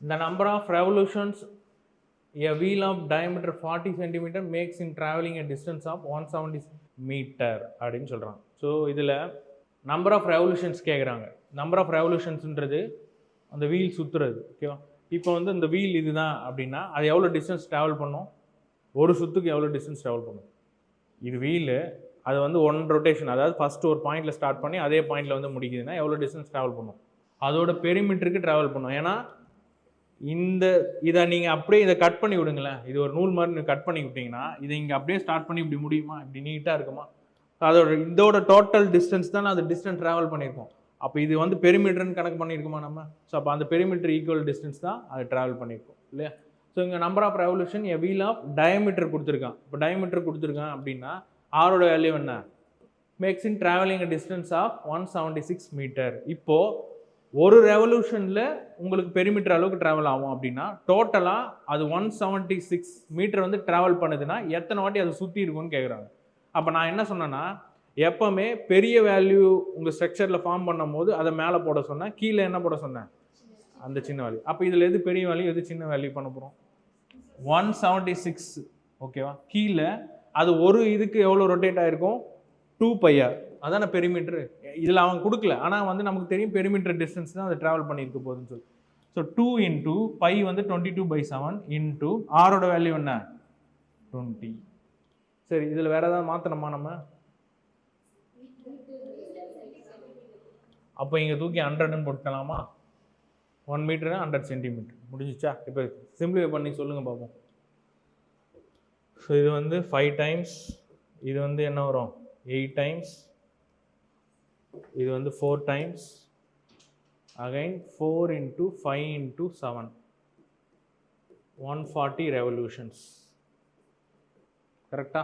The number of revolutions a wheel of diameter 40 centimeter makes in traveling a distance of 170 meter அப்படின்னு சொல்கிறான். So இதில் number of revolutions கேட்குறாங்க. Number of ரெவல்யூஷன்ஸ்ன்றது அந்த wheel சுற்றுறது. ஓகேவா? இப்போ வந்து இந்த வீல் இதுதான் அப்படின்னா அது எவ்வளோ டிஸ்டன்ஸ் ட்ராவல் பண்ணும்? ஒரு சுற்றுக்கு எவ்வளோ டிஸ்டன்ஸ் ட்ராவல் பண்ணும்? இது வீலு, அது வந்து ஒன் ரொட்டேஷன், அதாவது ஃபஸ்ட்டு ஒரு பாயிண்டில் ஸ்டார்ட் பண்ணி அதே பாயிண்டில் வந்து முடிக்குதுன்னா எவ்வளோ டிஸ்டன்ஸ் ட்ராவல் பண்ணும்? அதோட பெரிமீட்டருக்கு ட்ராவல் பண்ணும். ஏன்னா இதை நீங்கள் அப்படியே இதை கட் பண்ணி விடுங்களேன். இது ஒரு நூல் மாதிரி கட் பண்ணி விட்டிங்கன்னா இதை இங்கே அப்படியே ஸ்டார்ட் பண்ணி இப்படி முடியுமா? இப்படி நீட்டாக இருக்குமா? இதோட டோட்டல் டிஸ்டன்ஸ் தான் அது டிஸ்டன்ஸ் ட்ராவல் பண்ணியிருக்கோம். அப்போ இது வந்து பெரிமீட்டர்னு கணக்கு பண்ணியிருக்குமா நம்ம? ஸோ அப்போ அந்த பெரிமீட்டர் ஈக்குவல் டிஸ்டன்ஸ் தான் அது ட்ராவல் பண்ணியிருக்கோம் இல்லையா? ஸோ இங்கே number of revolution a wheel of diameter கொடுத்துருக்கான். இப்போ டயமீட்டர் கொடுத்துருக்கான் அப்படின்னா ஆரோட வேல்யூ என்ன? Makes in travelling distance of 176 metre. இப்போது ஒரு ரெவல்யூஷனில் உங்களுக்கு பெரிமீட்டர் அளவுக்கு ட்ராவல் ஆகும் அப்படின்னா டோட்டலாக அது 176 மீட்டர் வந்து ட்ராவல் பண்ணுதுன்னா எத்தனை வாட்டி அது சுற்றி இருக்கும்னு கேட்குறாங்க. அப்போ நான் என்ன சொன்னேன்னா எப்போவுமே பெரிய வேல்யூ உங்கள் ஸ்ட்ரக்சரில் ஃபார்ம் பண்ணும் போது அதை மேலே போட சொன்னேன், கீழே என்ன போட சொன்னேன்? அந்த சின்ன வேல்யூ. அப்போ இதில் எது பெரிய வேல்யூ, எது சின்ன வேல்யூ பண்ண போகிறோம்? 176. ஓகேவா? கீழே அது ஒரு இதுக்கு எவ்வளோ ரொட்டேட் ஆகிருக்கும்? 2πr. அதான பெரிமீட்டர். இதில் அவன் கொடுக்கல, ஆனால் வந்து நமக்கு தெரியும் பெரிமீட்டர் டிஸ்டன்ஸ் தான் அது ட்ராவல் பண்ணியிருக்க போகுதுன்னு சொல்லி. ஸோ 2 இன்டூ பை வந்து 22/7 இன்டூ ஆரோட வேல்யூ என்ன? 20. சரி, இதில் வேறு ஏதாவது மாற்றணுமா நம்ம? அப்போ இங்கே தூக்கி 100ன்னு போட்டுக்கலாமா? 1 மீட்டர் 100 சென்டிமீட்டர் முடிஞ்சிச்சா? இப்போ சிம்பிளிஃபை பண்ணி சொல்லுங்கள் பார்ப்போம். ஸோ இது வந்து 5 டைம்ஸ், இது வந்து என்ன வரும்? 8 டைம்ஸ், இது வந்து 4 times, again 4 into 5 into 7, 140 revolutions. கரெக்டா?